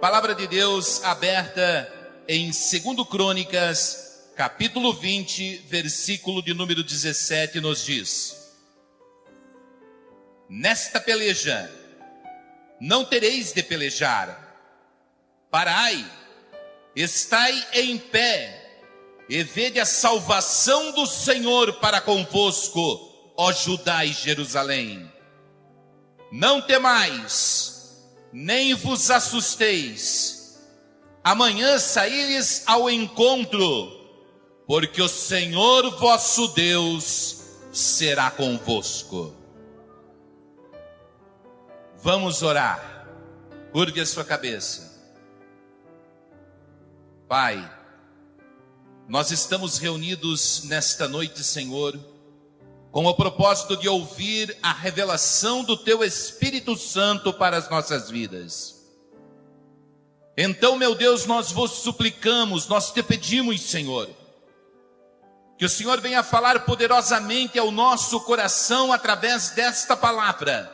Palavra de Deus aberta em 2 Crônicas, capítulo 20, versículo de número 17, nos diz: Nesta peleja não tereis de pelejar, parai, estai em pé, e vede a salvação do Senhor para convosco, ó Judá e Jerusalém. Não temais, nem vos assusteis, amanhã saíres ao encontro, porque o Senhor vosso Deus será convosco. Vamos orar. Curve a sua cabeça. Pai, nós estamos reunidos nesta noite, Senhor, com o propósito de ouvir a revelação do Teu Espírito Santo para as nossas vidas. Então, meu Deus, nós vos suplicamos, nós te pedimos, Senhor, que o Senhor venha falar poderosamente ao nosso coração através desta palavra,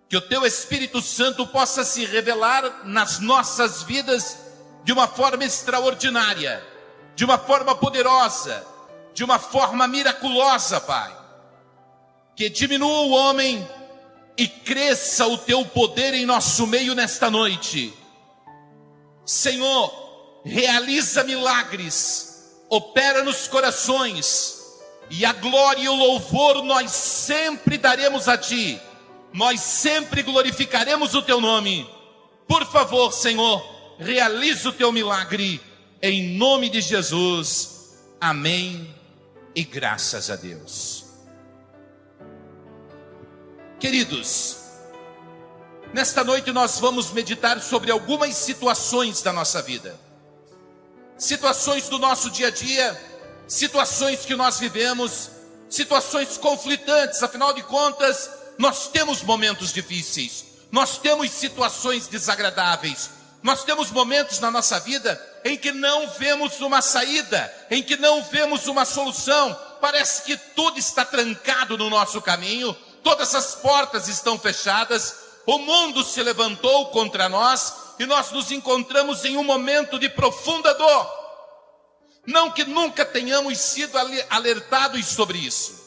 que o Teu Espírito Santo possa se revelar nas nossas vidas de uma forma extraordinária, de uma forma poderosa, de uma forma miraculosa, Pai. Que diminua o homem e cresça o Teu poder em nosso meio nesta noite. Senhor, realiza milagres, opera nos corações, e a glória e o louvor nós sempre daremos a Ti. Nós sempre glorificaremos o Teu nome. Por favor, Senhor, realiza o Teu milagre, em nome de Jesus. Amém. E graças a Deus. Queridos, nesta noite nós vamos meditar sobre algumas situações da nossa vida. Situações do nosso dia a dia, situações que nós vivemos, situações conflitantes. Afinal de contas, nós temos momentos difíceis, nós temos situações desagradáveis, nós temos momentos na nossa vida em que não vemos uma saída, em que não vemos uma solução. Parece que tudo está trancado no nosso caminho, todas as portas estão fechadas, o mundo se levantou contra nós e nós nos encontramos em um momento de profunda dor. Não que nunca tenhamos sido alertados sobre isso,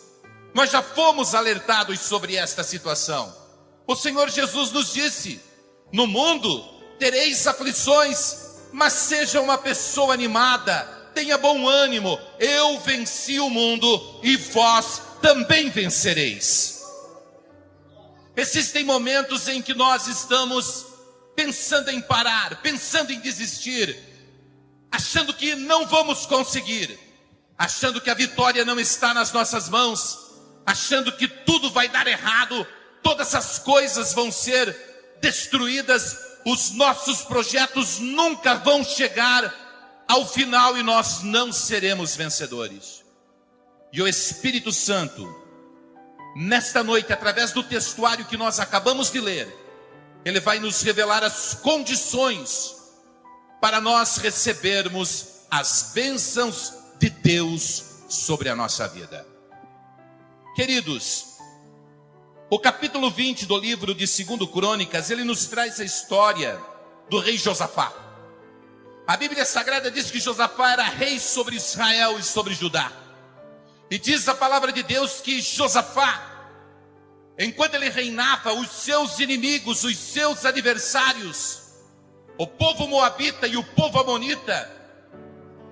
nós já fomos alertados sobre esta situação. O Senhor Jesus nos disse: no mundo tereis aflições, mas seja uma pessoa animada, tenha bom ânimo, eu venci o mundo e vós também vencereis. Existem momentos em que nós estamos pensando em parar, pensando em desistir, achando que não vamos conseguir, achando que a vitória não está nas nossas mãos, achando que tudo vai dar errado, todas as coisas vão ser destruídas, os nossos projetos nunca vão chegar ao final e nós não seremos vencedores. E o Espírito Santo, nesta noite, através do textuário que nós acabamos de ler, ele vai nos revelar as condições para nós recebermos as bênçãos de Deus sobre a nossa vida. Queridos, o capítulo 20 do livro de 2 Crônicas, ele nos traz a história do rei Josafá. A Bíblia Sagrada diz que Josafá era rei sobre Israel e sobre Judá. E diz a palavra de Deus que Josafá, enquanto ele reinava, os seus inimigos, os seus adversários, o povo moabita e o povo amonita,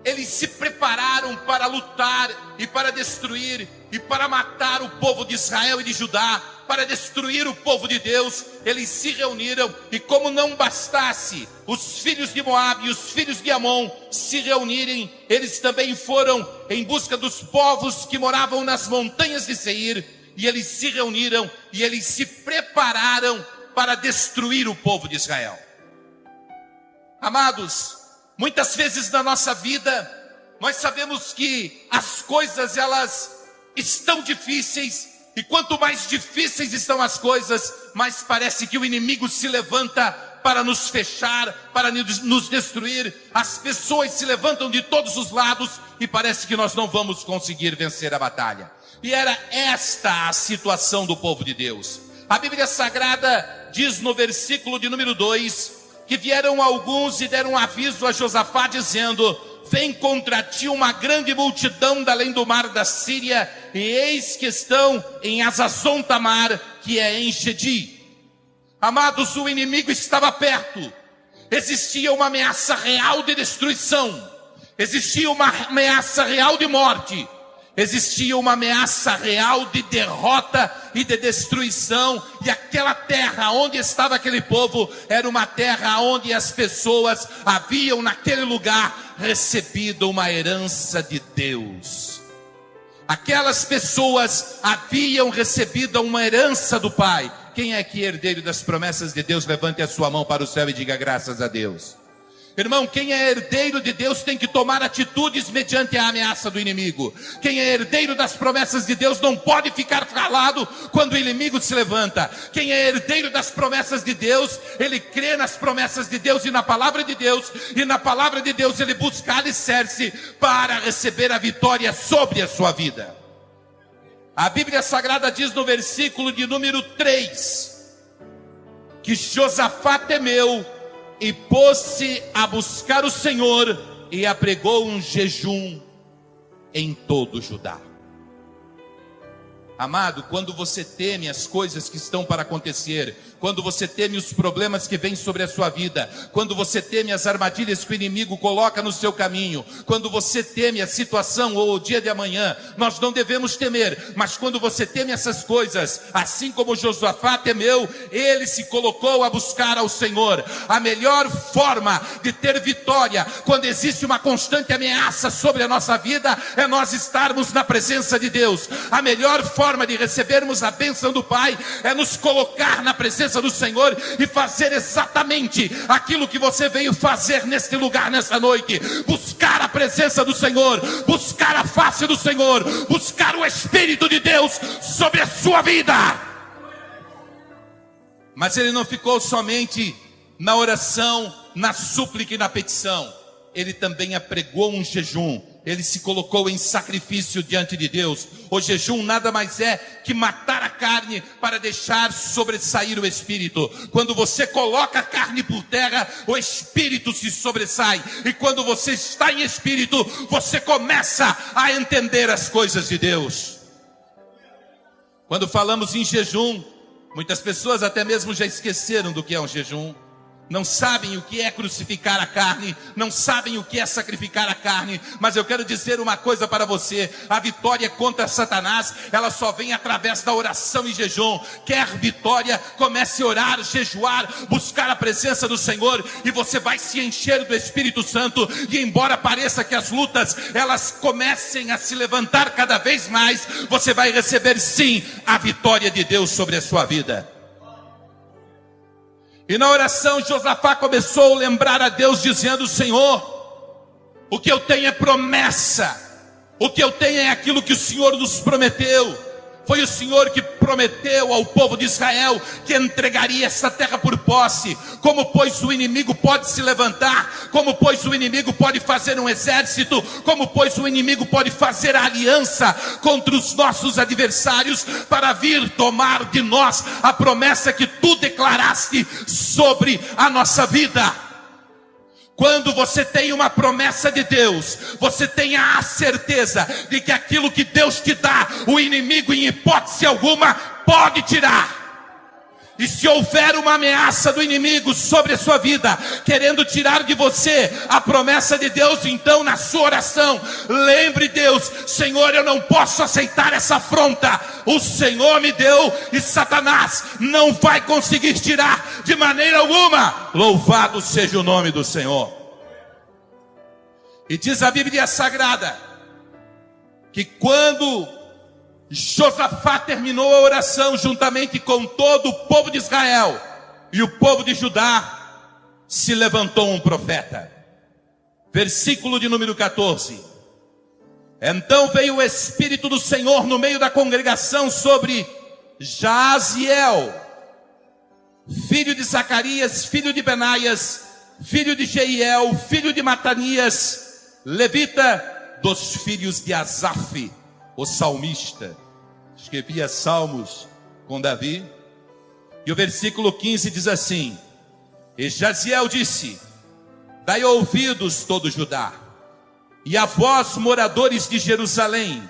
eles se prepararam para lutar e para destruir e para matar o povo de Israel e de Judá, para destruir o povo de Deus. Eles se reuniram e, como não bastasse os filhos de Moabe e os filhos de Amon se reunirem, eles também foram em busca dos povos que moravam nas montanhas de Seir, e eles se reuniram e eles se prepararam para destruir o povo de Israel. Amados, muitas vezes na nossa vida, nós sabemos que as coisas elas estão difíceis, e quanto mais difíceis estão as coisas, mais parece que o inimigo se levanta para nos fechar, para nos destruir. As pessoas se levantam de todos os lados e parece que nós não vamos conseguir vencer a batalha. E era esta a situação do povo de Deus. A Bíblia Sagrada diz no versículo de número 2 que vieram alguns e deram aviso a Josafá, dizendo: vem contra ti uma grande multidão da além do mar da Síria, e eis que estão em Hazazon Tamar, que é em Gedi. Amados, o inimigo estava perto. Existia uma ameaça real de destruição. Existia uma ameaça real de morte. Existia uma ameaça real de derrota e de destruição. E aquela terra onde estava aquele povo era uma terra onde as pessoas haviam naquele lugar recebido uma herança de Deus. Aquelas pessoas haviam recebido uma herança do Pai. Quem é que é herdeiro das promessas de Deus? Levante a sua mão para o céu e diga graças a Deus. Irmão, quem é herdeiro de Deus tem que tomar atitudes mediante a ameaça do inimigo. Quem é herdeiro das promessas de Deus não pode ficar calado quando o inimigo se levanta. Quem é herdeiro das promessas de Deus, ele crê nas promessas de Deus e na palavra de Deus, e na palavra de Deus ele busca alicerce para receber a vitória sobre a sua vida. A Bíblia Sagrada diz no versículo de número 3, que Josafá temeu e pôs-se a buscar o Senhor, e apregou um jejum em todo Judá. Amado, quando você teme as coisas que estão para acontecer, quando você teme os problemas que vêm sobre a sua vida, quando você teme as armadilhas que o inimigo coloca no seu caminho, quando você teme a situação ou o dia de amanhã, nós não devemos temer. Mas quando você teme essas coisas, assim como Josafá temeu, ele se colocou a buscar ao Senhor. A melhor forma de ter vitória, quando existe uma constante ameaça sobre a nossa vida, é nós estarmos na presença de Deus. A melhor forma de recebermos a bênção do Pai é nos colocar na presença do Senhor e fazer exatamente aquilo que você veio fazer neste lugar, nessa noite: buscar a presença do Senhor, buscar a face do Senhor, buscar o Espírito de Deus sobre a sua vida. Mas ele não ficou somente na oração, na súplica e na petição. Ele também apregou um jejum. Ele se colocou em sacrifício diante de Deus. O jejum nada mais é que matar a carne para deixar sobressair o espírito. Quando você coloca a carne por terra, o espírito se sobressai. E quando você está em espírito, você começa a entender as coisas de Deus. Quando falamos em jejum, muitas pessoas até mesmo já esqueceram do que é um jejum. Não sabem o que é crucificar a carne, não sabem o que é sacrificar a carne. Mas eu quero dizer uma coisa para você: a vitória contra Satanás, ela só vem através da oração e jejum. Quer vitória, comece a orar, jejuar, buscar a presença do Senhor, e você vai se encher do Espírito Santo. E embora pareça que as lutas, elas comecem a se levantar cada vez mais, você vai receber sim a vitória de Deus sobre a sua vida. E na oração Josafá começou a lembrar a Deus, dizendo: Senhor, o que eu tenho é promessa, o que eu tenho é aquilo que o Senhor nos prometeu. Foi o Senhor que prometeu ao povo de Israel que entregaria essa terra por posse. Como pois o inimigo pode se levantar? Como pois o inimigo pode fazer um exército? Como pois o inimigo pode fazer a aliança contra os nossos adversários para vir tomar de nós a promessa que tu declaraste sobre a nossa vida? Quando você tem uma promessa de Deus, você tem a certeza de que aquilo que Deus te dá, o inimigo em hipótese alguma pode tirar. E se houver uma ameaça do inimigo sobre a sua vida, querendo tirar de você a promessa de Deus, então na sua oração, lembre Deus: Senhor, eu não posso aceitar essa afronta. O Senhor me deu e Satanás não vai conseguir tirar de maneira alguma. Louvado seja o nome do Senhor. E diz a Bíblia Sagrada que quando Josafá terminou a oração juntamente com todo o povo de Israel e o povo de Judá, se levantou um profeta. Versículo de número 14. Então veio o Espírito do Senhor no meio da congregação sobre Jaaziel, filho de Zacarias, filho de Benaias, filho de Jeiel, filho de Matanias, levita, dos filhos de Asaf, o salmista. Escrevia salmos com Davi. E o versículo 15 diz assim: E Jaziel disse: dai ouvidos todo Judá, e a vós, moradores de Jerusalém,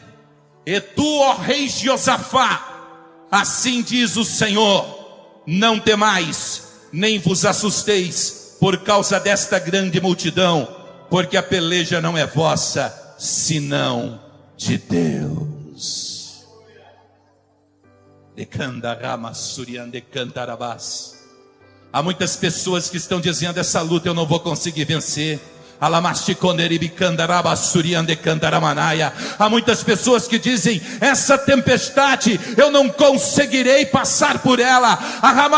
e tu, ó rei Josafá, assim diz o Senhor: não temais, nem vos assusteis por causa desta grande multidão, porque a peleja não é vossa, senão de Deus. Há muitas pessoas que estão dizendo: essa luta eu não vou conseguir vencer. Há muitas pessoas que dizem: essa tempestade eu não conseguirei passar por ela. Há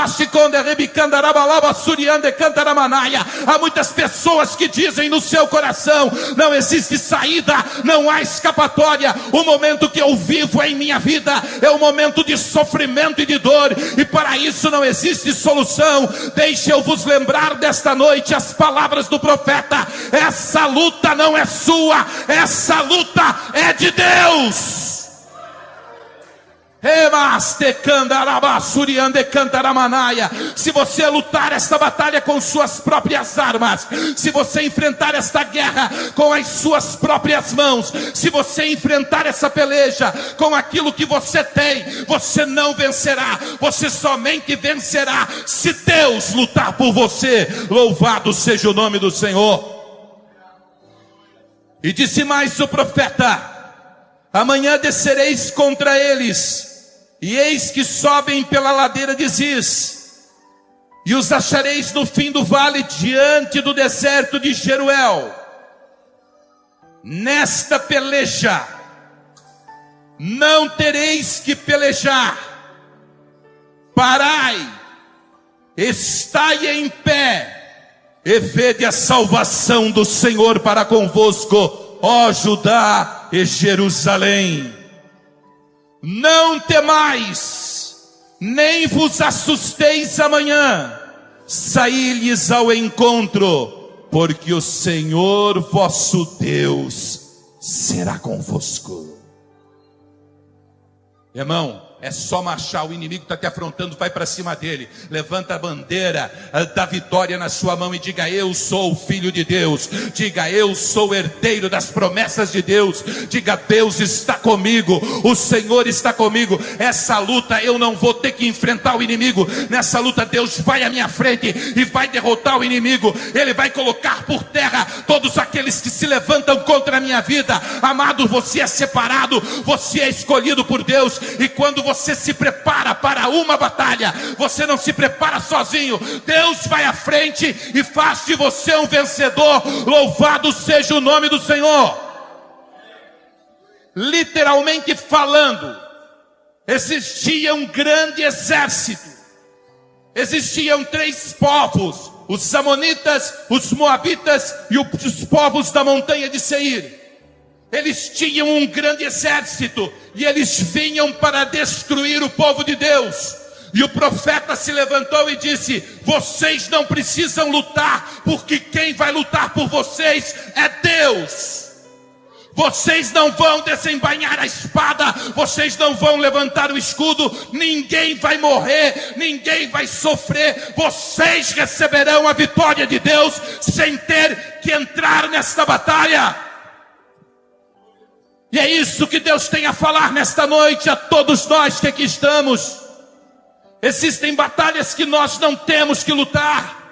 muitas pessoas que dizem no seu coração: não existe saída, não há escapatória. O momento que eu vivo em minha vida é um momento de sofrimento e de dor, e para isso não existe solução. Deixe eu vos lembrar desta noite as palavras do profeta: essa luta não é sua, essa luta é de Deus. Se você lutar esta batalha com suas próprias armas, se você enfrentar esta guerra com as suas próprias mãos, se você enfrentar essa peleja com aquilo que você tem, você não vencerá. Você somente vencerá se Deus lutar por você. Louvado seja o nome do Senhor. E disse mais o profeta: amanhã descereis contra eles, e eis que sobem pela ladeira de Ziz, e os achareis no fim do vale, diante do deserto de Jeruel. Nesta peleja não tereis que pelejar. Parai, estai em pé, e vede a salvação do Senhor para convosco, ó Judá e Jerusalém. Não temais, nem vos assusteis amanhã, saí-lhes ao encontro, porque o Senhor vosso Deus será convosco. Irmão, é só marchar, o inimigo está te afrontando, vai para cima dele. Levanta a bandeira da vitória na sua mão e diga: eu sou o filho de Deus. Diga: eu sou o herdeiro das promessas de Deus. Diga: Deus está comigo, o Senhor está comigo. Essa luta eu não vou ter que enfrentar o inimigo. Nessa luta Deus vai à minha frente e vai derrotar o inimigo. Ele vai colocar por terra todos aqueles que se levantam contra a minha vida. Amado, você é separado, você é escolhido por Deus. E quando você se prepara para uma batalha, você não se prepara sozinho. Deus vai à frente e faz de você um vencedor. Louvado seja o nome do Senhor. Literalmente falando, existia um grande exército. Existiam 3 povos: os amonitas, os moabitas e os povos da montanha de Seir. Eles tinham um grande exército e eles vinham para destruir o povo de Deus. E o profeta se levantou e disse: vocês não precisam lutar, porque quem vai lutar por vocês é Deus. Vocês não vão desembainhar a espada, vocês não vão levantar o escudo, ninguém vai morrer, ninguém vai sofrer. Vocês receberão a vitória de Deus sem ter que entrar nesta batalha. E é isso que Deus tem a falar nesta noite a todos nós que aqui estamos. Existem batalhas que nós não temos que lutar.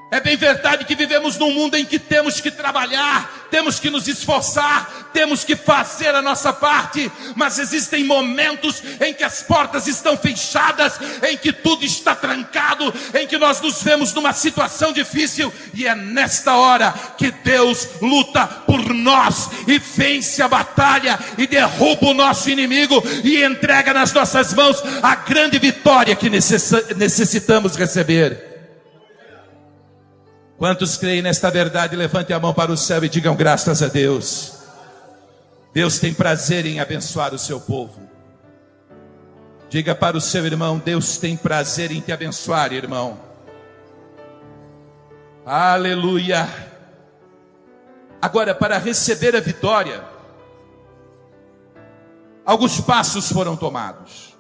É bem verdade que vivemos num mundo em que temos que trabalhar, temos que nos esforçar, temos que fazer a nossa parte, mas existem momentos em que as portas estão fechadas, em que tudo está trancado, em que nós nos vemos numa situação difícil, e é nesta hora que Deus luta por nós e vence a batalha e derruba o nosso inimigo e entrega nas nossas mãos a grande vitória que necessitamos receber. Quantos creem nesta verdade? Levante a mão para o céu e digam graças a Deus. Deus tem prazer em abençoar o seu povo. Diga para o seu irmão: Deus tem prazer em te abençoar, irmão. Aleluia. Agora, para receber a vitória, alguns passos foram tomados.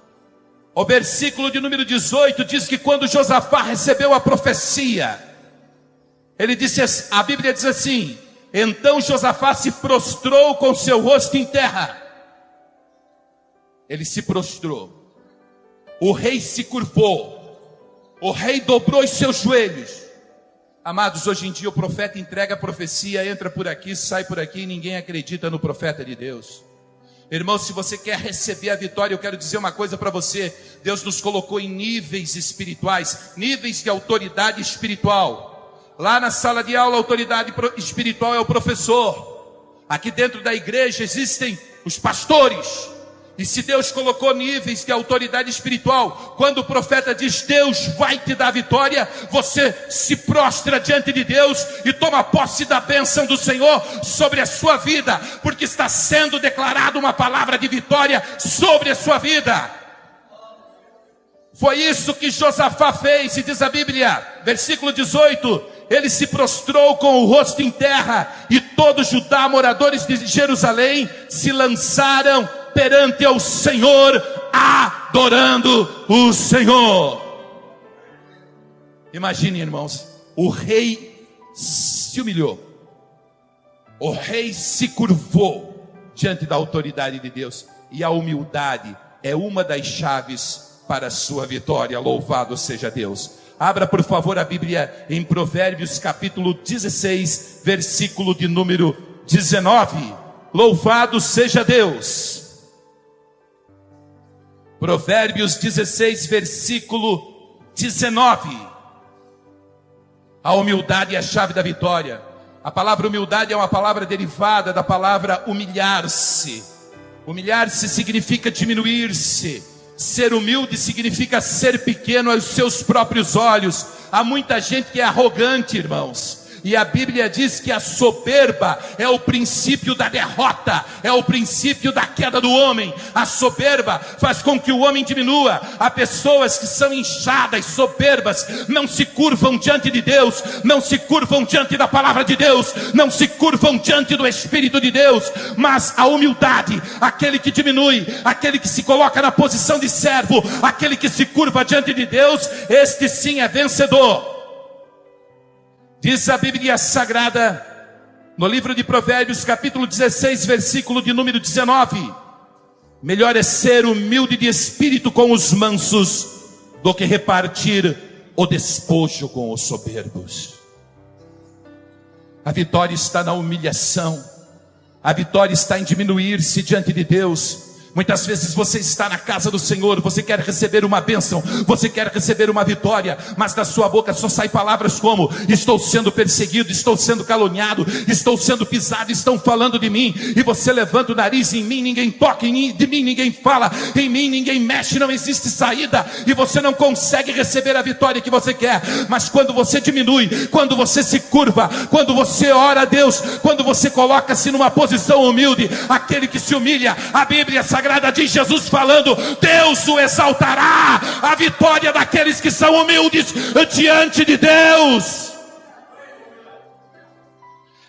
O versículo de número 18 diz que quando Josafá recebeu a profecia, ele disse, a Bíblia diz assim: então Josafá se prostrou com seu rosto em terra. Ele se prostrou. O rei se curvou. O rei dobrou os seus joelhos. Amados, hoje em dia o profeta entrega a profecia, entra por aqui, sai por aqui, e ninguém acredita no profeta de Deus. Irmão, se você quer receber a vitória, eu quero dizer uma coisa para você. Deus nos colocou em níveis espirituais, níveis de autoridade espiritual. Lá na sala de aula, a autoridade espiritual é o professor. Aqui dentro da igreja existem os pastores. E se Deus colocou níveis de autoridade espiritual, quando o profeta diz Deus vai te dar vitória, você se prostra diante de Deus e toma posse da bênção do Senhor sobre a sua vida, porque está sendo declarada uma palavra de vitória sobre a sua vida. Foi isso que Josafá fez, e diz a Bíblia, versículo 18, ele se prostrou com o rosto em terra, e todo Judá, moradores de Jerusalém, se lançaram perante ao Senhor, adorando o Senhor. Imagine, irmãos, o rei se humilhou, o rei se curvou diante da autoridade de Deus, e a humildade é uma das chaves para a sua vitória. Louvado seja Deus. Abra por favor a Bíblia em Provérbios capítulo 16, versículo de número 19. Louvado seja Deus. Provérbios 16, versículo 19. A humildade é a chave da vitória. A palavra humildade é uma palavra derivada da palavra humilhar-se. Humilhar-se significa diminuir-se. Ser humilde significa ser pequeno aos seus próprios olhos. Há muita gente que é arrogante, irmãos. E a Bíblia diz que a soberba é o princípio da derrota, é o princípio da queda do homem. A soberba faz com que o homem diminua. Há pessoas que são inchadas, soberbas, não se curvam diante de Deus, não se curvam diante da palavra de Deus, não se curvam diante do Espírito de Deus. Mas a humildade, aquele que diminui, aquele que se coloca na posição de servo, aquele que se curva diante de Deus, este sim é vencedor. Diz a Bíblia Sagrada, no livro de Provérbios, capítulo 16, versículo de número 19: melhor é ser humilde de espírito com os mansos, do que repartir o despojo com os soberbos. A vitória está na humilhação, a vitória está em diminuir-se diante de Deus. Muitas vezes você está na casa do Senhor, você quer receber uma bênção, você quer receber uma vitória, mas da sua boca só saem palavras como: estou sendo perseguido, estou sendo caluniado, estou sendo pisado, estão falando de mim. E você levanta o nariz: em mim ninguém toca, de mim ninguém fala, em mim ninguém mexe, não existe saída. E você não consegue receber a vitória que você quer. Mas quando você diminui, quando você se curva, quando você ora a Deus, quando você coloca-se numa posição humilde, aquele que se humilha, a Bíblia Sagrada diz Jesus falando: Deus o exaltará. A vitória daqueles que são humildes diante de Deus.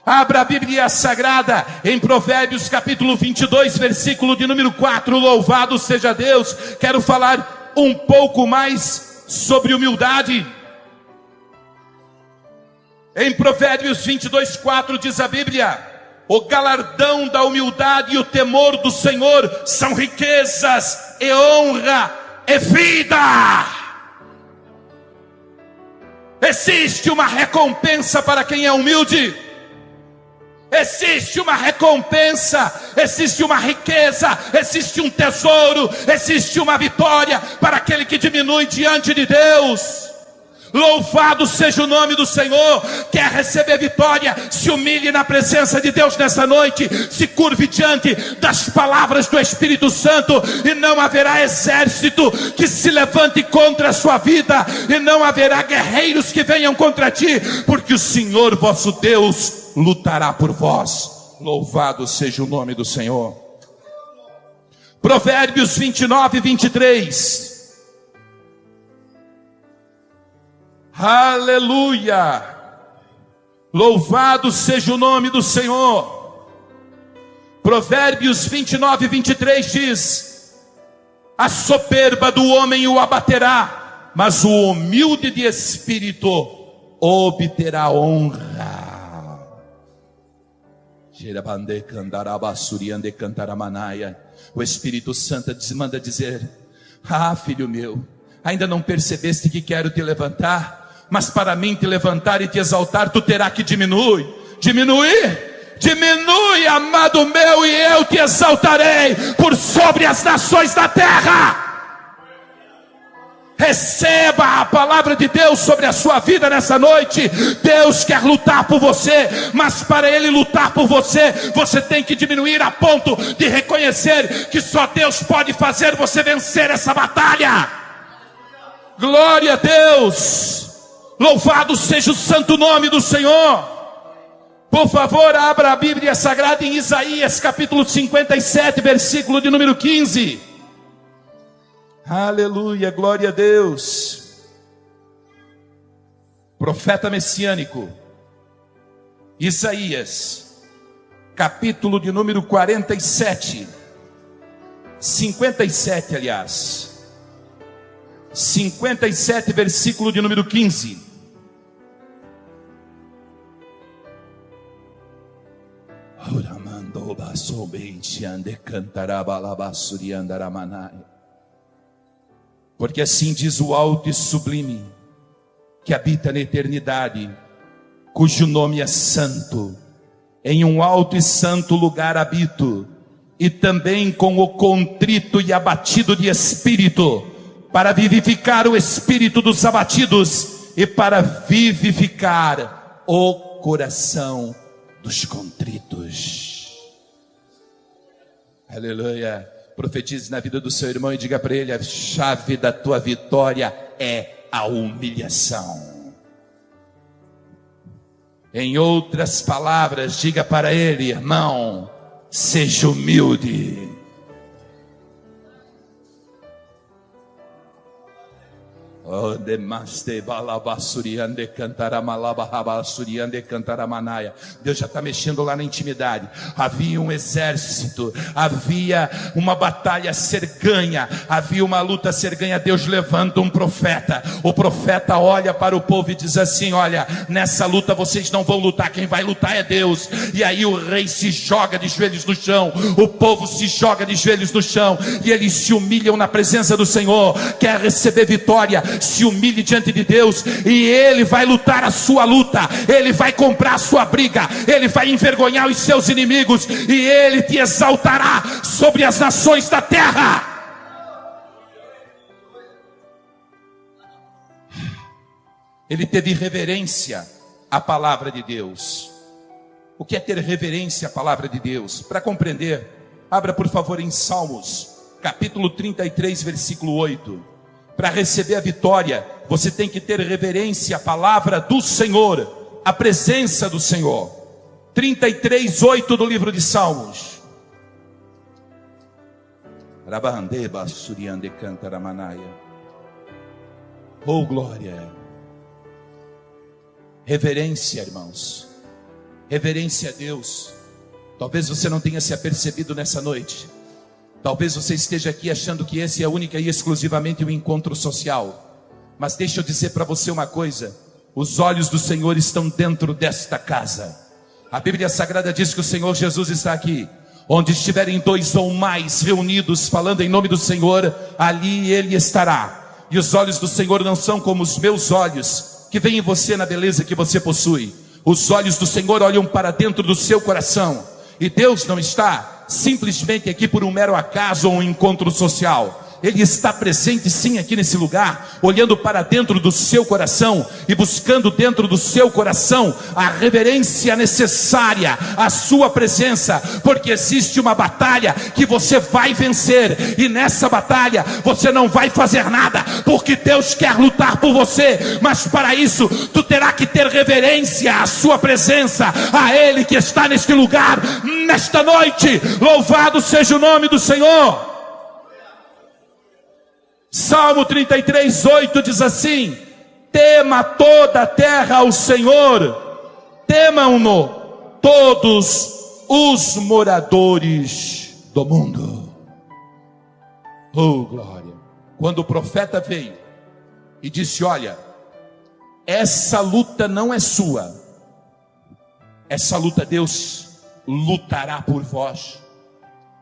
Abra a Bíblia Sagrada em Provérbios capítulo 22, versículo de número 4. Louvado seja Deus. Quero falar um pouco mais sobre humildade. Em Provérbios 22, 4 diz a Bíblia: o galardão da humildade e o temor do Senhor são riquezas e honra e vida. Existe uma recompensa para quem é humilde. Existe uma recompensa, existe uma riqueza, existe um tesouro, existe uma vitória para aquele que diminui diante de Deus. Louvado seja o nome do Senhor. Quer receber vitória? Se humilhe na presença de Deus nessa noite. Se curve diante das palavras do Espírito Santo, e não haverá exército que se levante contra a sua vida, e não haverá guerreiros que venham contra ti, porque o Senhor vosso Deus lutará por vós. Louvado seja o nome do Senhor. Provérbios 29, 23. Aleluia! Louvado seja o nome do Senhor. Provérbios 29, 23 diz: A soberba do homem o abaterá, mas o humilde de espírito obterá honra. O Espírito Santo manda dizer: ah, filho meu, ainda não percebeste que quero te levantar? Mas para mim te levantar e te exaltar, tu terá que diminuir, amado meu, e eu te exaltarei por sobre as nações da terra. Receba a palavra de Deus sobre a sua vida nessa noite. Deus quer lutar por você, mas para Ele lutar por você, você tem que diminuir a ponto de reconhecer que só Deus pode fazer você vencer essa batalha. Glória a Deus, louvado seja o santo nome do Senhor. Por favor, abra a Bíblia Sagrada em Isaías capítulo 57, versículo de número 15. Aleluia, glória a Deus. Profeta messiânico, Isaías, capítulo de número 47, 57 aliás, 57, versículo de número 15. Porque assim diz o alto e sublime, que habita na eternidade, cujo nome é santo. Em um alto e santo lugar habito, e também com o contrito e abatido de espírito, para vivificar o espírito dos abatidos, e para vivificar o coração dos contritos. Aleluia. Profetize na vida do seu irmão e diga para ele: a chave da tua vitória é a humilhação. Em outras palavras, diga para ele: irmão, seja humilde. Deus já está mexendo lá na intimidade. Havia um exército, havia uma batalha a ser ganha, havia uma luta a ser ganha. Deus levanta um profeta. O profeta olha para o povo e diz assim: olha, nessa luta vocês não vão lutar, quem vai lutar é Deus. E aí o rei se joga de joelhos no chão, o povo se joga de joelhos no chão, e eles se humilham na presença do Senhor. Quer receber vitória? Se humilhe diante de Deus, e Ele vai lutar a sua luta, Ele vai comprar a sua briga, Ele vai envergonhar os seus inimigos, e Ele te exaltará sobre as nações da terra. Ele teve reverência à palavra de Deus. O que é ter reverência à palavra de Deus? Para compreender, abra por favor em Salmos capítulo 33, versículo 8. Para receber a vitória, você tem que ter reverência à palavra do Senhor, à presença do Senhor. 33, 8 do livro de Salmos. Oh glória! Reverência, irmãos. Reverência a Deus. Talvez você não tenha se apercebido nessa noite. Talvez você esteja aqui achando que esse é única e exclusivamente um encontro social. Mas deixa eu dizer para você uma coisa: os olhos do Senhor estão dentro desta casa. A Bíblia Sagrada diz que o Senhor Jesus está aqui. Onde estiverem dois ou mais reunidos falando em nome do Senhor, ali Ele estará. E os olhos do Senhor não são como os meus olhos, que veem em você na beleza que você possui. Os olhos do Senhor olham para dentro do seu coração. E Deus não está simplesmente aqui por um mero acaso ou um encontro social. Ele está presente sim aqui nesse lugar, olhando para dentro do seu coração e buscando dentro do seu coração a reverência necessária à sua presença, porque existe uma batalha que você vai vencer, e nessa batalha você não vai fazer nada, porque Deus quer lutar por você, mas para isso tu terá que ter reverência à sua presença, a Ele que está neste lugar, nesta noite. Louvado seja o nome do Senhor. Salmo 33, 8 diz assim: tema toda a terra ao Senhor, temam-no todos os moradores do mundo. Oh, glória! Quando o profeta veio e disse: olha, essa luta não é sua, essa luta Deus lutará por vós.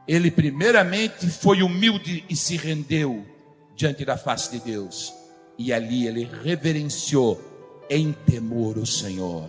Ele primeiramente foi humilde e se rendeu diante da face de Deus, e ali ele reverenciou em temor o Senhor.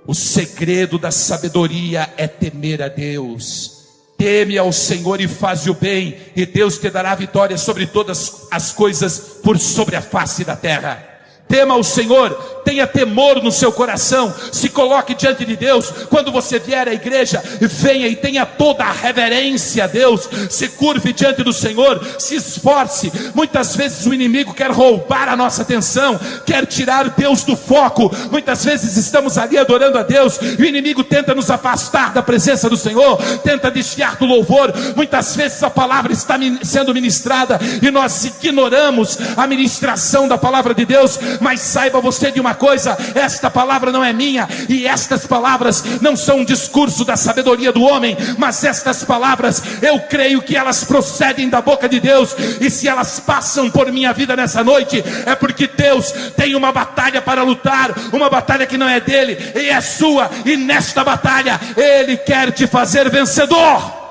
O segredo da sabedoria é temer a Deus. Teme ao Senhor e faz o bem, e Deus te dará vitória sobre todas as coisas por sobre a face da terra. Tema ao Senhor, tenha temor no seu coração, se coloque diante de Deus. Quando você vier à igreja, venha e tenha toda a reverência a Deus, se curve diante do Senhor, se esforce. Muitas vezes o inimigo quer roubar a nossa atenção, quer tirar Deus do foco. Muitas vezes estamos ali adorando a Deus, e o inimigo tenta nos afastar da presença do Senhor, tenta desviar do louvor. Muitas vezes a palavra está sendo ministrada, e nós ignoramos a ministração da palavra de Deus. Mas saiba você de uma coisa: esta palavra não é minha, e estas palavras não são um discurso da sabedoria do homem, mas estas palavras, eu creio que elas procedem da boca de Deus, e se elas passam por minha vida nessa noite, é porque Deus tem uma batalha para lutar, uma batalha que não é dele, e é sua, e nesta batalha, Ele quer te fazer vencedor.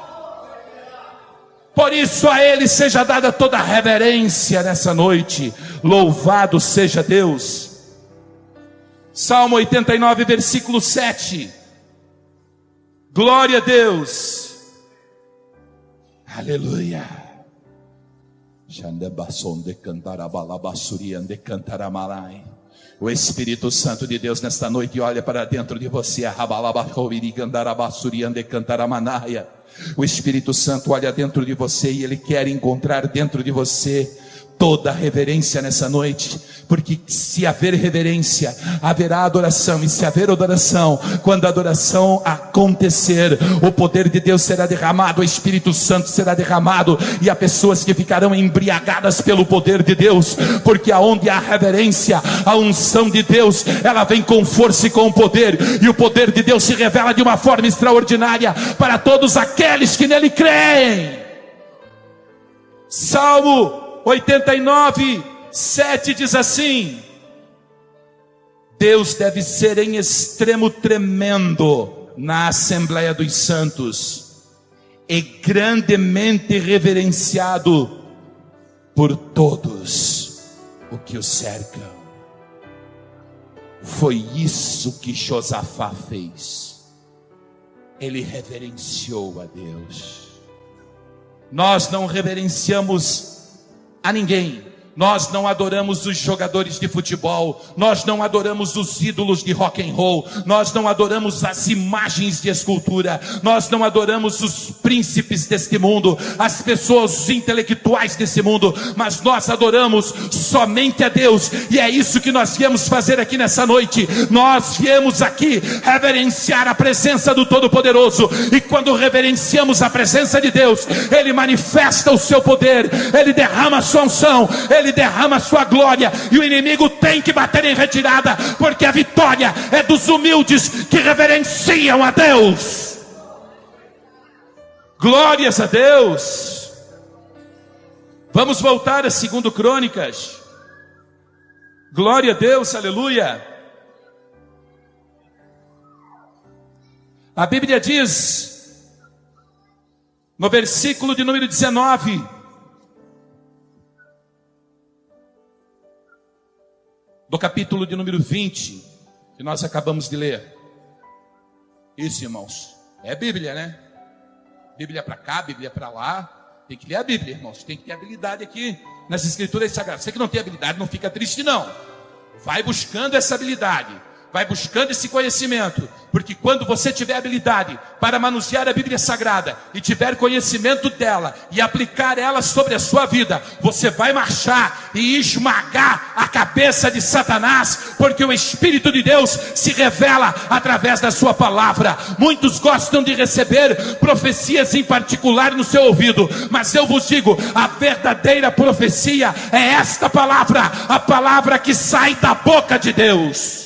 Por isso a Ele seja dada toda a reverência nessa noite. Louvado seja Deus. Salmo 89, versículo 7. Glória a Deus. Aleluia. O Espírito Santo de Deus nesta noite olha para dentro de você. O Espírito Santo olha dentro de você e Ele quer encontrar dentro de você toda a reverência nessa noite, porque se haver reverência, haverá adoração, e se haver adoração, quando a adoração acontecer, o poder de Deus será derramado, o Espírito Santo será derramado, e há pessoas que ficarão embriagadas pelo poder de Deus, porque aonde há reverência, a unção de Deus, ela vem com força e com poder, e o poder de Deus se revela de uma forma extraordinária para todos aqueles que nele creem. Salmo 89, 7 diz assim: Deus deve ser em extremo tremendo na Assembleia dos Santos, e grandemente reverenciado por todos o que o cercam. Foi isso que Josafá fez. Ele reverenciou a Deus. Nós não reverenciamos a ninguém. Nós não adoramos os jogadores de futebol, nós não adoramos os ídolos de rock and roll, nós não adoramos as imagens de escultura, nós não adoramos os príncipes deste mundo, as pessoas, os intelectuais desse mundo, mas nós adoramos somente a Deus, e é isso que nós viemos fazer aqui nessa noite. Nós viemos aqui reverenciar a presença do Todo-Poderoso, e quando reverenciamos a presença de Deus, Ele manifesta o seu poder, Ele derrama a sua unção, Ele derrama a sua glória, e o inimigo tem que bater em retirada, porque a vitória é dos humildes que reverenciam a Deus. Glórias a Deus. Vamos voltar a 2 Crônicas. Glória a Deus, aleluia. A Bíblia diz, no versículo de número 19, do capítulo de número 20, que nós acabamos de ler. Isso, irmãos, é Bíblia, né? Bíblia para cá, Bíblia para lá. Tem que ler a Bíblia, irmãos. Tem que ter habilidade aqui nas Escrituras Sagradas. Você que não tem habilidade, não fica triste, não. Vai buscando essa habilidade, vai buscando esse conhecimento, porque quando você tiver habilidade para manusear a Bíblia Sagrada e tiver conhecimento dela e aplicar ela sobre a sua vida, você vai marchar e esmagar a cabeça de Satanás, porque o Espírito de Deus se revela através da sua palavra. Muitos gostam de receber profecias em particular no seu ouvido, mas eu vos digo, a verdadeira profecia é esta palavra, a palavra que sai da boca de Deus.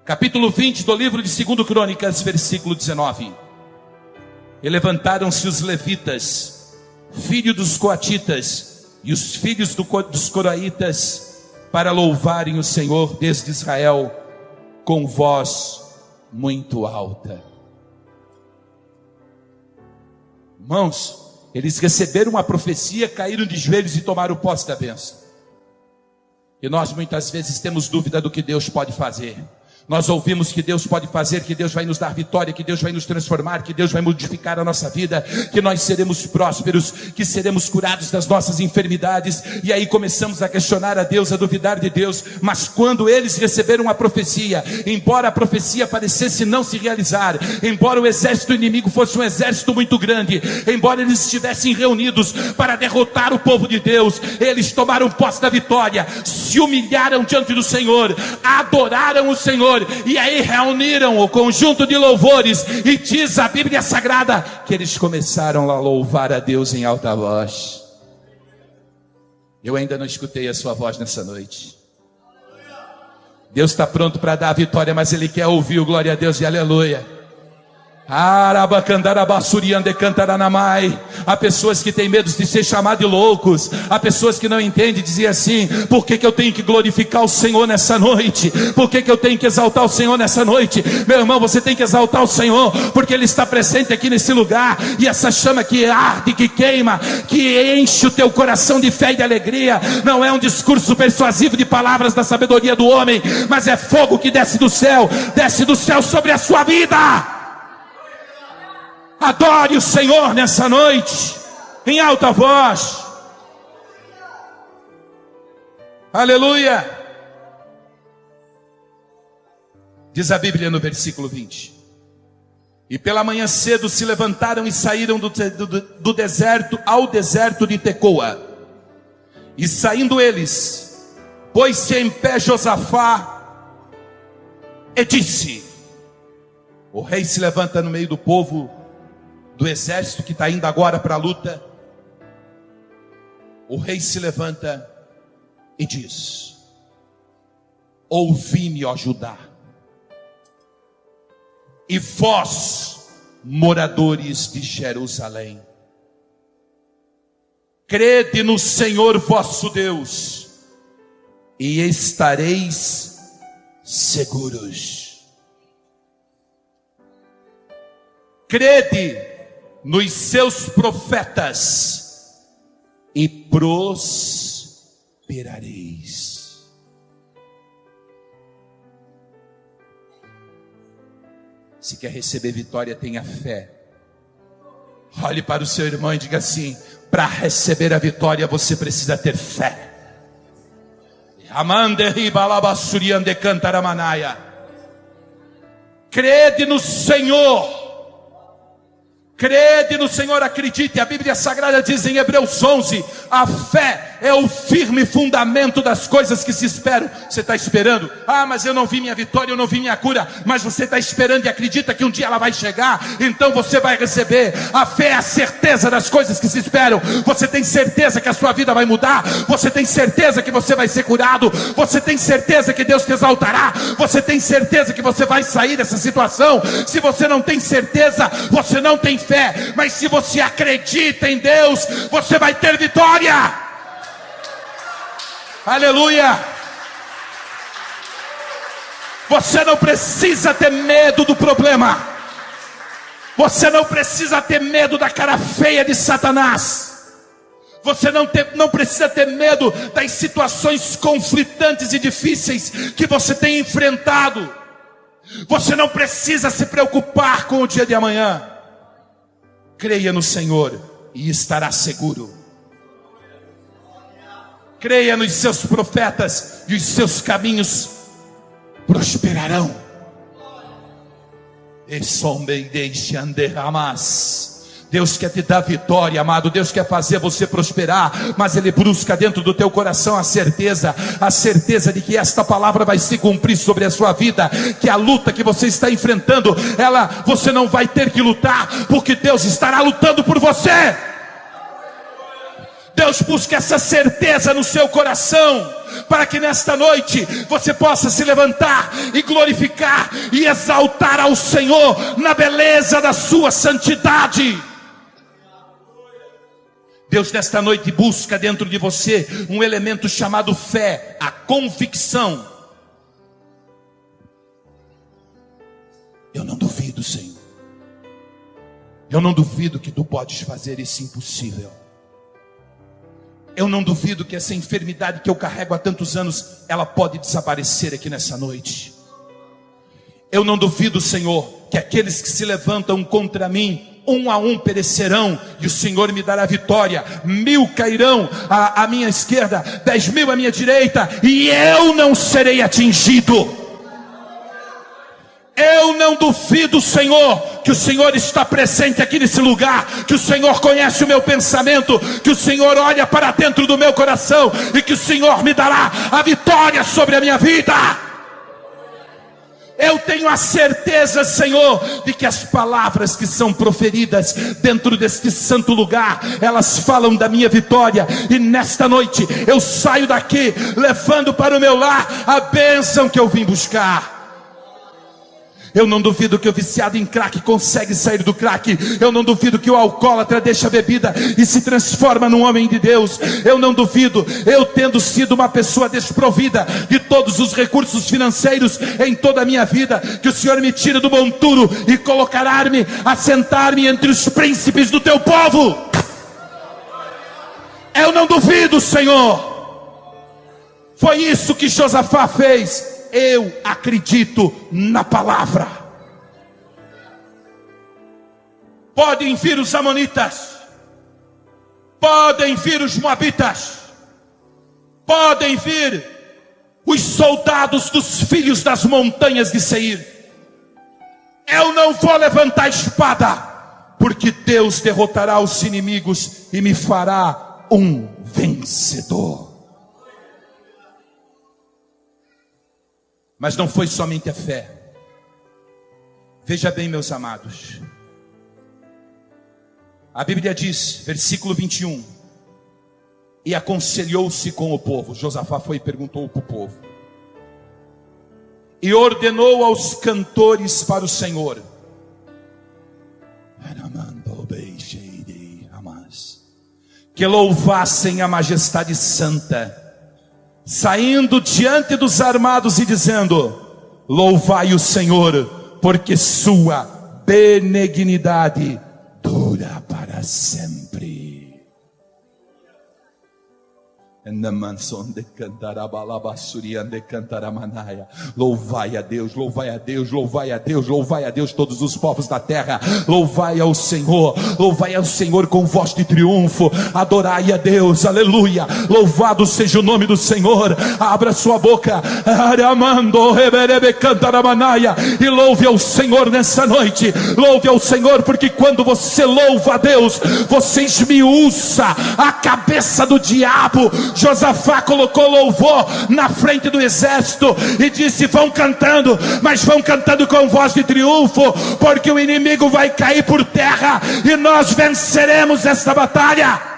Capítulo 20 do livro de 2 Crônicas, versículo 19. E levantaram-se os levitas, filhos dos coatitas, e os filhos dos coraitas, para louvarem o Senhor desde Israel, com voz muito alta. Irmãos, eles receberam uma profecia, caíram de joelhos e tomaram posse da bênção. E nós muitas vezes temos dúvida do que Deus pode fazer. Nós ouvimos que Deus pode fazer, que Deus vai nos dar vitória, que Deus vai nos transformar, que Deus vai modificar a nossa vida, que nós seremos prósperos, que seremos curados das nossas enfermidades. E aí começamos a questionar a Deus, a duvidar de Deus. Mas quando eles receberam a profecia, embora a profecia parecesse não se realizar, embora o exército inimigo fosse um exército muito grande, embora eles estivessem reunidos para derrotar o povo de Deus, eles tomaram posse da vitória, se humilharam diante do Senhor, adoraram o Senhor, e aí reuniram o conjunto de louvores, e diz a Bíblia Sagrada que eles começaram a louvar a Deus em alta voz. Eu ainda não escutei a sua voz nessa noite. Deus está pronto para dar a vitória, mas Ele quer ouvir o glória a Deus e aleluia. Há pessoas que têm medo de ser chamados de loucos. Há pessoas que não entendem, dizem assim: por que eu tenho que glorificar o Senhor nessa noite? Por que eu tenho que exaltar o Senhor nessa noite? Meu irmão, você tem que exaltar o Senhor, porque Ele está presente aqui nesse lugar. E essa chama que arde, que queima, que enche o teu coração de fé e de alegria, não é um discurso persuasivo de palavras da sabedoria do homem, mas é fogo que desce do céu sobre a sua vida. Adore o Senhor nessa noite, em alta voz. Aleluia. Diz a Bíblia no versículo 20: e pela manhã cedo se levantaram e saíram do deserto ao deserto de Tecoa. E saindo eles, pôs-se em pé Josafá e disse: o rei se levanta no meio do povo, do exército que está indo agora para a luta. O rei se levanta e diz: ouvi-me, ó Judá, e vós, moradores de Jerusalém, crede no Senhor vosso Deus, e estareis seguros. Crede nos seus profetas e prosperareis. Se quer receber vitória, tenha fé. Olhe para o seu irmão e diga assim: para receber a vitória você precisa ter fé. Crede no Senhor. Crede no Senhor, acredite. A Bíblia Sagrada diz em Hebreus 11: a fé é o firme fundamento das coisas que se esperam. Você está esperando? Ah, mas eu não vi minha vitória, eu não vi minha cura. Mas você está esperando e acredita que um dia ela vai chegar, então você vai receber. A fé é a certeza das coisas que se esperam. Você tem certeza que a sua vida vai mudar? Você tem certeza que você vai ser curado? Você tem certeza que Deus te exaltará? Você tem certeza que você vai sair dessa situação? Se você não tem certeza, você não tem fé. Mas se você acredita em Deus, você vai ter vitória. Aleluia. Você não precisa ter medo do problema. Você não precisa ter medo da cara feia de Satanás. Você não precisa ter medo das situações conflitantes e difíceis que você tem enfrentado. Você não precisa se preocupar com o dia de amanhã. Creia no Senhor e estará seguro. Creia nos seus profetas e os seus caminhos prosperarão. Deus quer te dar vitória, amado. Deus quer fazer você prosperar, mas Ele busca dentro do teu coração a certeza de que esta palavra vai se cumprir sobre a sua vida, que a luta que você está enfrentando, você não vai ter que lutar, porque Deus estará lutando por você. Deus busca essa certeza no seu coração, para que nesta noite você possa se levantar e glorificar e exaltar ao Senhor na beleza da sua santidade. Deus nesta noite busca dentro de você um elemento chamado fé, a convicção. Eu não duvido, Senhor. Eu não duvido que tu podes fazer esse impossível. Eu não duvido que essa enfermidade que eu carrego há tantos anos, ela pode desaparecer aqui nessa noite. Eu não duvido, Senhor, que aqueles que se levantam contra mim, 1 a 1 perecerão, e o Senhor me dará vitória. 1000 cairão à minha esquerda, 10.000 à minha direita, e eu não serei atingido. Eu não duvido, Senhor, que o Senhor está presente aqui nesse lugar, que o Senhor conhece o meu pensamento, que o Senhor olha para dentro do meu coração, e que o Senhor me dará a vitória sobre a minha vida. Eu tenho a certeza, Senhor, de que as palavras que são proferidas dentro deste santo lugar, elas falam da minha vitória. E nesta noite eu saio daqui levando para o meu lar a bênção que eu vim buscar. Eu não duvido que o viciado em crack consegue sair do crack. Eu não duvido que o alcoólatra deixa a bebida e se transforma num homem de Deus. Eu não duvido, eu tendo sido uma pessoa desprovida de todos os recursos financeiros em toda a minha vida, que o Senhor me tire do monturo e colocará-me, assentar-me entre os príncipes do teu povo. Eu não duvido, Senhor. Foi isso que Josafá fez. Eu acredito na palavra. Podem vir os amonitas, podem vir os moabitas, podem vir os soldados dos filhos das montanhas de Seir. Eu não vou levantar a espada, porque Deus derrotará os inimigos e me fará um vencedor. Mas não foi somente a fé. Veja bem, meus amados. A Bíblia diz, versículo 21. E aconselhou-se com o povo. Josafá foi e perguntou para o povo. E ordenou aos cantores para o Senhor. Que louvassem a majestade santa, saindo diante dos armados e dizendo: louvai o Senhor, porque sua benignidade dura para sempre. Louvai a Deus, louvai a Deus, louvai a Deus, louvai a Deus, todos os povos da terra. Louvai ao Senhor com voz de triunfo. Adorai a Deus, aleluia. Louvado seja o nome do Senhor. Abra sua boca e louve ao Senhor nessa noite. Louve ao Senhor, porque quando você louva a Deus, você esmiuça a cabeça do diabo. Josafá colocou louvor na frente do exército e disse: vão cantando, mas vão cantando com voz de triunfo, porque o inimigo vai cair por terra e nós venceremos esta batalha.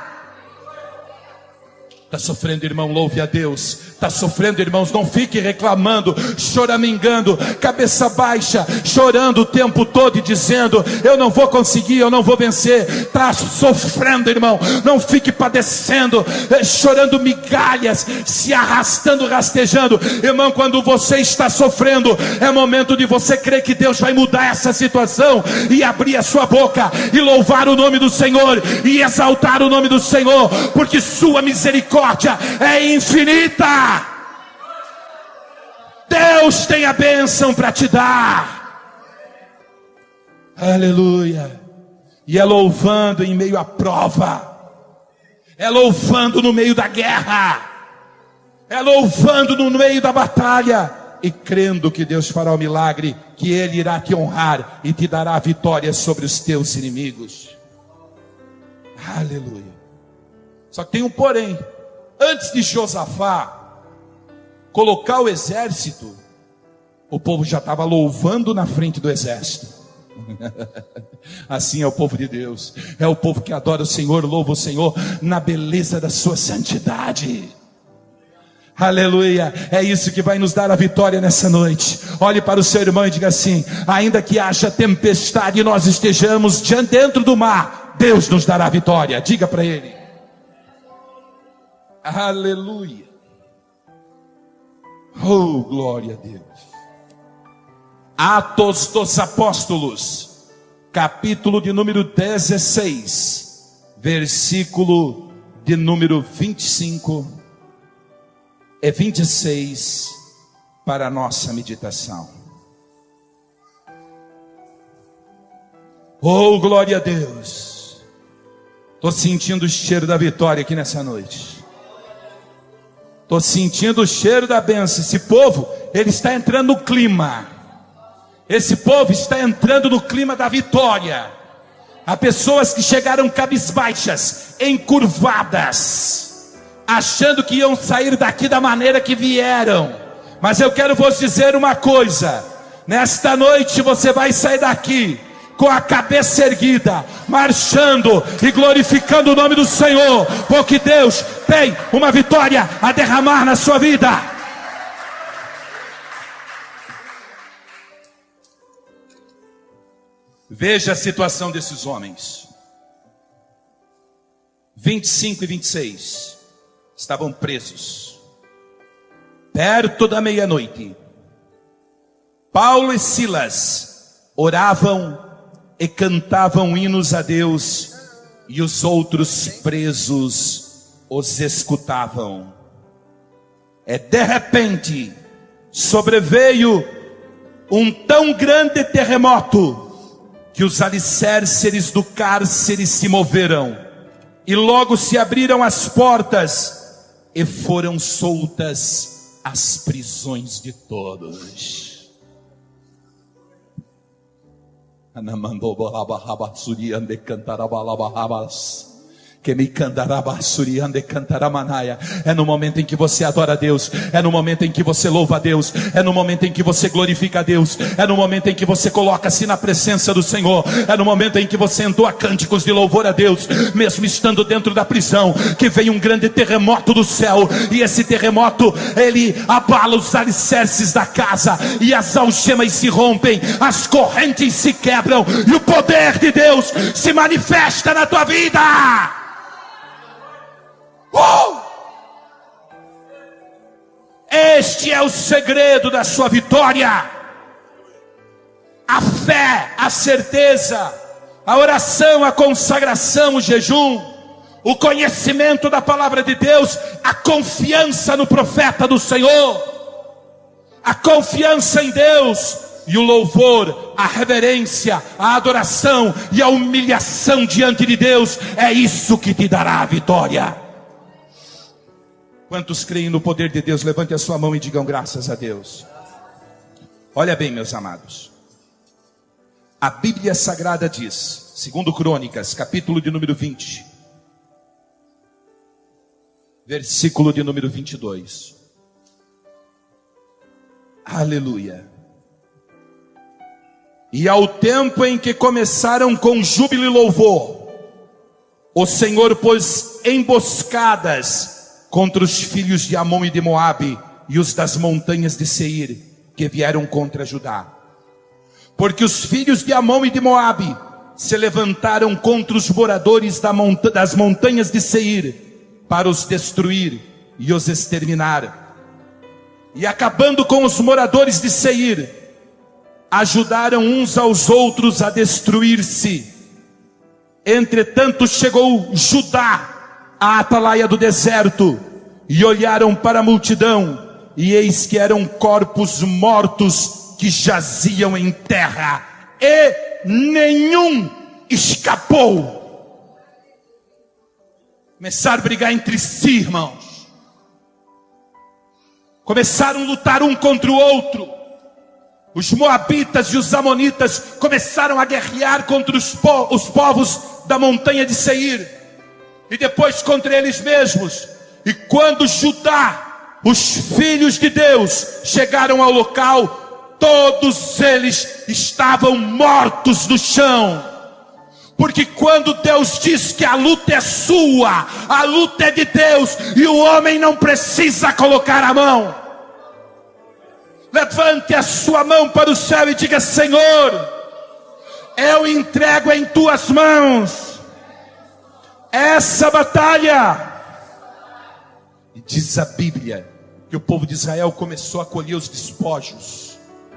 Está sofrendo, irmão? Louve a Deus. Está sofrendo, irmãos? Não fique reclamando, choramingando, cabeça baixa, chorando o tempo todo e dizendo: eu não vou conseguir, eu não vou vencer. Está sofrendo, irmão? Não fique padecendo, chorando migalhas, se arrastando, rastejando. Irmão, quando você está sofrendo, é momento de você crer que Deus vai mudar essa situação e abrir a sua boca e louvar o nome do Senhor e exaltar o nome do Senhor, porque sua misericórdia é infinita. Deus tem a bênção para te dar. Aleluia. E é louvando em meio à prova, é louvando no meio da guerra, é louvando no meio da batalha, e crendo que Deus fará o milagre, que Ele irá te honrar e te dará a vitória sobre os teus inimigos. Aleluia. Só que tem um porém. Antes de Josafá colocar o exército, o povo já estava louvando na frente do exército. Assim é o povo de Deus, é o povo que adora o Senhor, louva o Senhor na beleza da sua santidade. Aleluia, é isso que vai nos dar a vitória nessa noite. Olhe para o seu irmão e diga assim: ainda que haja tempestade e nós estejamos dentro do mar, Deus nos dará a vitória. Diga para ele. Aleluia. Oh, glória a Deus. Atos dos Apóstolos, capítulo de número 16, versículo de número 25 e 26 para a nossa meditação. Oh, glória a Deus. Estou sentindo o cheiro da vitória aqui nessa noite. Estou sentindo o cheiro da bênção. Esse povo, ele está entrando no clima. Esse povo está entrando no clima da vitória. Há pessoas que chegaram cabisbaixas, encurvadas, achando que iam sair daqui da maneira que vieram. Mas eu quero vos dizer uma coisa: nesta noite você vai sair daqui com a cabeça erguida, marchando e glorificando o nome do Senhor, porque Deus tem uma vitória a derramar na sua vida. Veja a situação desses homens. 25 e 26 estavam presos. Perto da meia-noite, Paulo e Silas oravam e cantavam hinos a Deus, e os outros presos os escutavam. De repente sobreveio um tão grande terremoto que os alicerces do cárcere se moveram, e logo se abriram as portas e foram soltas as prisões de todos. É no momento em que você adora a Deus, é no momento em que você louva a Deus, é no momento em que você glorifica a Deus, é no momento em que você coloca-se na presença do Senhor, é no momento em que você entoa cânticos de louvor a Deus, mesmo estando dentro da prisão, que vem um grande terremoto do céu, e esse terremoto, ele abala os alicerces da casa, e as algemas se rompem, as correntes se quebram, e o poder de Deus se manifesta na tua vida. Este é o segredo da sua vitória: a fé, a certeza, a oração, a consagração, o jejum, o conhecimento da palavra de Deus, a confiança no profeta do Senhor, a confiança em Deus, e o louvor, a reverência, a adoração e a humilhação diante de Deus. É isso que te dará a vitória. Quantos creem no poder de Deus? Levante a sua mão e digam graças a Deus. Olha bem, meus amados, a Bíblia Sagrada diz, segundo Crônicas, capítulo de número 20, versículo de número 22. Aleluia. E ao tempo em que começaram com júbilo e louvor, o Senhor pôs emboscadas contra os filhos de Amon e de Moabe e os das montanhas de Seir, que vieram contra Judá. Porque os filhos de Amon e de Moabe se levantaram contra os moradores das montanhas de Seir, para os destruir e os exterminar. E acabando com os moradores de Seir, ajudaram uns aos outros a destruir-se. Entretanto chegou Judá à atalaia do deserto, e olharam para a multidão, e eis que eram corpos mortos que jaziam em terra, e nenhum escapou. Começaram a brigar entre si, irmãos. Começaram a lutar um contra o outro. Os moabitas e os amonitas começaram a guerrear contra os povos da montanha de Seir, e depois contra eles mesmos. E quando Judá, os filhos de Deus, chegaram ao local, todos eles estavam mortos no chão. Porque quando Deus diz que a luta é sua, a luta é de Deus, e o homem não precisa colocar a mão. Levante a sua mão para o céu e diga: Senhor, eu entrego em tuas mãos essa batalha. E diz a Bíblia que o povo de Israel começou a colher os despojos.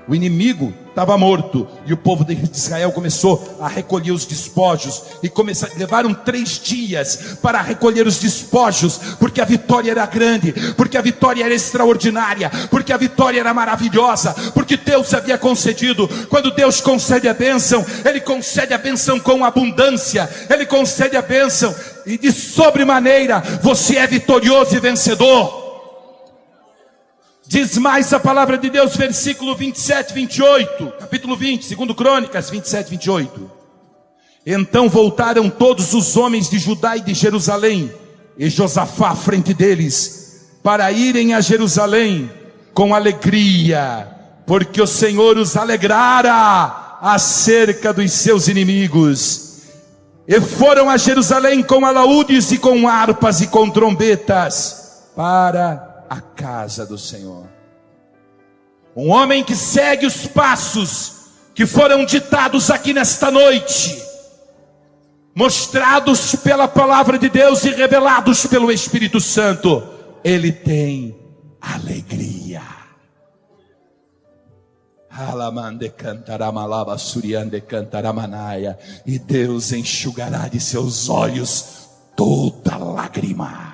O inimigo estava morto e o povo de Israel começou a recolher os despojos. E levaram 3 dias para recolher os despojos, porque a vitória era grande, porque a vitória era extraordinária, porque a vitória era maravilhosa, porque Deus havia concedido. Quando Deus concede a bênção, Ele concede a bênção com abundância, Ele concede a bênção, e de sobremaneira você é vitorioso e vencedor. Diz mais a palavra de Deus, versículo 27, 28, capítulo 20, 2 Crônicas 27, 28. Então voltaram todos os homens de Judá e de Jerusalém, e Josafá à frente deles, para irem a Jerusalém com alegria, porque o Senhor os alegrara acerca dos seus inimigos. E foram a Jerusalém com alaúdes e com harpas e com trombetas, para a casa do Senhor. Um homem que segue os passos que foram ditados aqui nesta noite, mostrados pela palavra de Deus e revelados pelo Espírito Santo, ele tem alegria. E Deus enxugará de seus olhos toda lágrima.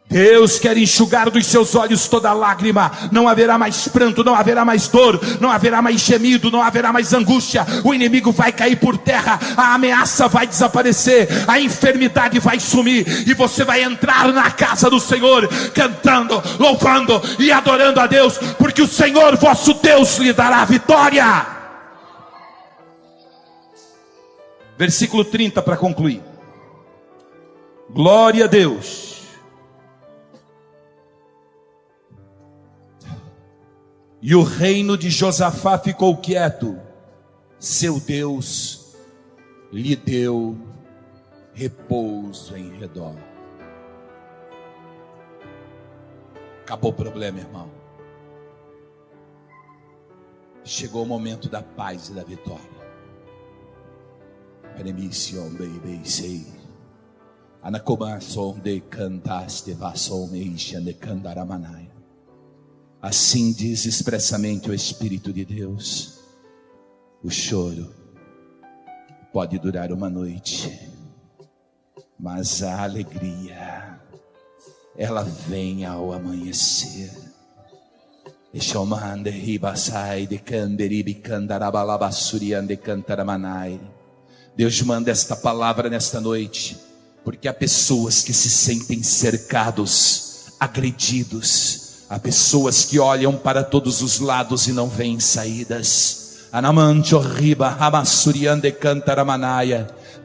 Deus quer enxugar dos seus olhos toda lágrima. Não haverá mais pranto, não haverá mais dor, não haverá mais gemido, não haverá mais angústia. O inimigo vai cair por terra, a ameaça vai desaparecer, a enfermidade vai sumir, e você vai entrar na casa do Senhor, cantando, louvando e adorando a Deus, porque o Senhor vosso Deus lhe dará vitória. Versículo 30 para concluir. Glória a Deus. E o reino de Josafá ficou quieto, seu Deus lhe deu repouso em redor. Acabou o problema, irmão. Chegou o momento da paz e da vitória. Permission, baby, sei. Anacomação de cantaste, vassou meixa de candaramanai. Assim diz expressamente o Espírito de Deus: o choro pode durar uma noite, mas a alegria, ela vem ao amanhecer. Deus manda esta palavra nesta noite, porque há pessoas que se sentem cercados, agredidos. Há pessoas que olham para todos os lados e não veem saídas.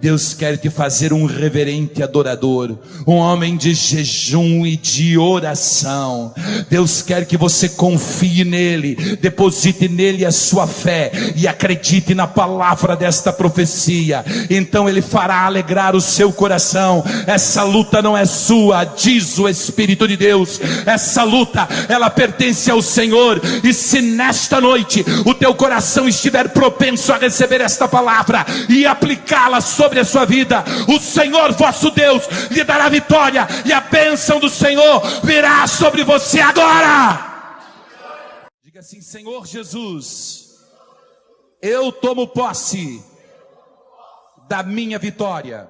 Deus quer te fazer um reverente adorador, um homem de jejum e de oração. Deus quer que você confie nele, deposite nele a sua fé e acredite na palavra desta profecia. Então ele fará alegrar o seu coração. Essa luta não é sua, diz o Espírito de Deus. Essa luta, ela pertence ao Senhor. E se nesta noite o teu coração estiver propenso a receber esta palavra e aplicá-la sobre a sua vida, o Senhor vosso Deus lhe dará vitória, e a bênção do Senhor virá sobre você agora. Diga assim: Senhor Jesus, eu tomo posse da minha vitória.